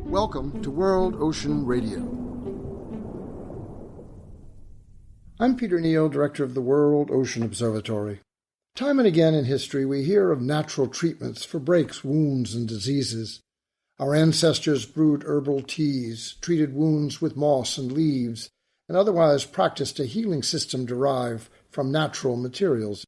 Welcome to World Ocean Radio. I'm Peter Neill, director of the World Ocean Observatory. Time and again in history, we hear of natural treatments for breaks, wounds, and diseases. Our ancestors brewed herbal teas, treated wounds with moss and leaves, and otherwise practiced a healing system derived from natural materials.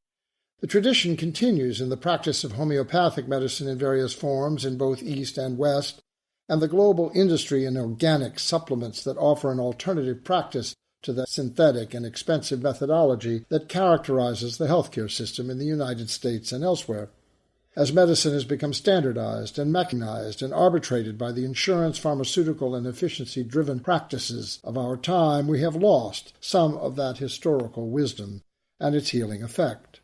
The tradition continues in the practice of homeopathic medicine in various forms in both East and West, and the global industry in organic supplements that offer an alternative practice to the synthetic and expensive methodology that characterizes the healthcare system in the United States and elsewhere. As medicine has become standardized and mechanized and arbitrated by the insurance, pharmaceutical, and efficiency-driven practices of our time, we have lost some of that historical wisdom and its healing effect.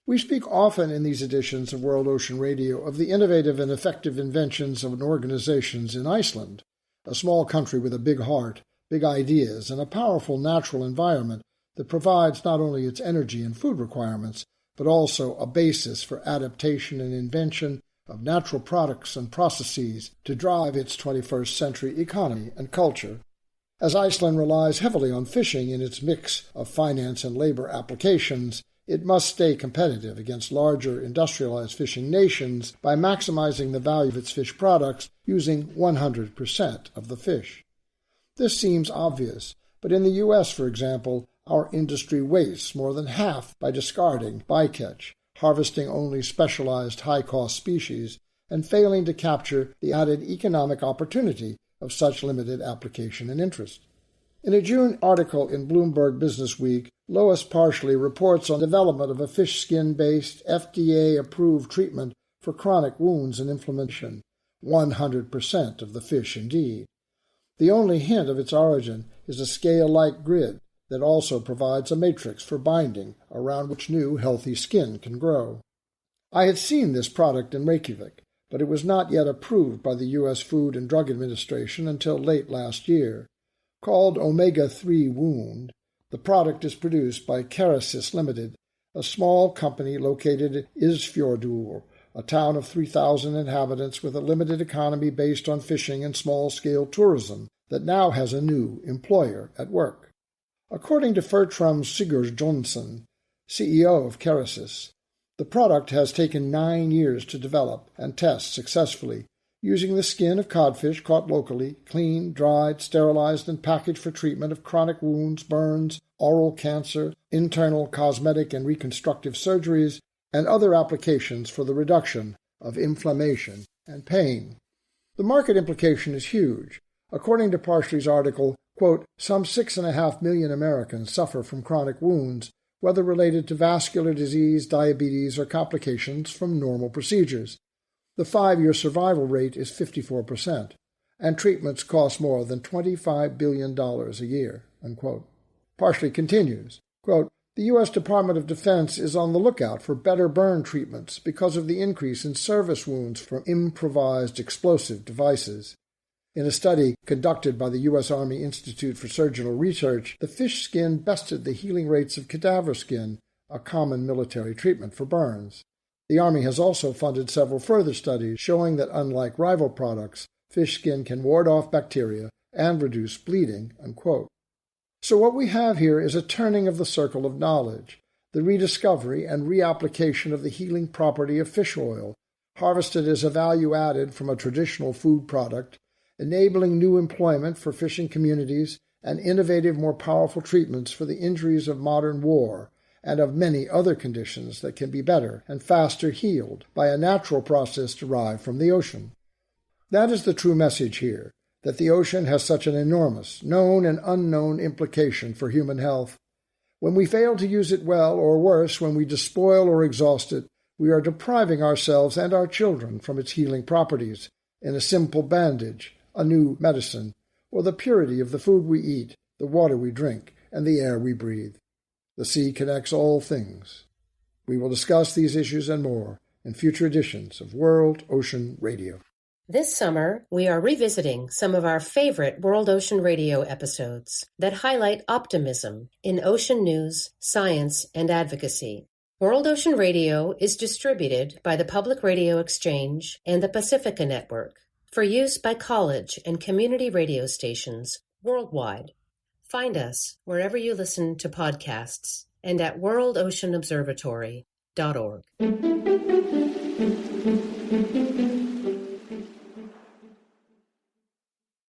We speak often in these editions of World Ocean Radio of the innovative and effective inventions of organizations in Iceland, a small country with a big heart, big ideas, and a powerful natural environment that provides not only its energy and food requirements, but also a basis for adaptation and invention of natural products and processes to drive its 21st century economy and culture. As Iceland relies heavily on fishing in its mix of finance and labor applications, it must stay competitive against larger industrialized fishing nations by maximizing the value of its fish products using 100% of the fish. This seems obvious, but in the U.S., for example, our industry wastes more than half by discarding bycatch, harvesting only specialized high-cost species, and failing to capture the added economic opportunity of such limited application and interest. In a June article in Bloomberg Businessweek, Lois Parsley reports on development of a fish skin-based FDA-approved treatment for chronic wounds and inflammation, 100% of the fish indeed. The only hint of its origin is a scale-like grid that also provides a matrix for binding around which new, healthy skin can grow. I had seen this product in Reykjavik, but it was not yet approved by the U.S. Food and Drug Administration until late last year. Called Omega-3 Wound, the product is produced by Kerecis Limited, a small company located in Isfjordur, a town of 3,000 inhabitants with a limited economy based on fishing and small-scale tourism that now has a new employer at work. According to Fertram Sigurjonsson, CEO of Kerecis, the product has taken 9 years to develop and test successfully, using the skin of codfish caught locally, cleaned, dried, sterilized, and packaged for treatment of chronic wounds, burns, oral cancer, internal cosmetic and reconstructive surgeries, and other applications for the reduction of inflammation and pain. The market implication is huge. According to Parsley's article, quote, some 6.5 million Americans suffer from chronic wounds, whether related to vascular disease, diabetes, or complications from normal procedures. The 5-year survival rate is 54%, and treatments cost more than $25 billion a year, unquote. Parsley continues, quote, the U.S. Department of Defense is on the lookout for better burn treatments because of the increase in service wounds from improvised explosive devices. In a study conducted by the U.S. Army Institute for Surgical Research, the fish skin bested the healing rates of cadaver skin, a common military treatment for burns. The Army has also funded several further studies showing that unlike rival products, fish skin can ward off bacteria and reduce bleeding, unquote. So what we have here is a turning of the circle of knowledge, the rediscovery and reapplication of the healing property of fish oil, harvested as a value added from a traditional food product, enabling new employment for fishing communities and innovative, more powerful treatments for the injuries of modern war and of many other conditions that can be better and faster healed by a natural process derived from the ocean. That is the true message here, that the ocean has such an enormous, known and unknown implication for human health. When we fail to use it well, or worse, when we despoil or exhaust it, we are depriving ourselves and our children from its healing properties in a simple bandage, a new medicine, or the purity of the food we eat, the water we drink, and the air we breathe. The sea connects all things. We will discuss these issues and more in future editions of World Ocean Radio. This summer, we are revisiting some of our favorite World Ocean Radio episodes that highlight optimism in ocean news, science, and advocacy. World Ocean Radio is distributed by the Public Radio Exchange and the Pacifica Network for use by college and community radio stations worldwide. Find us wherever you listen to podcasts and at worldoceanobservatory.org.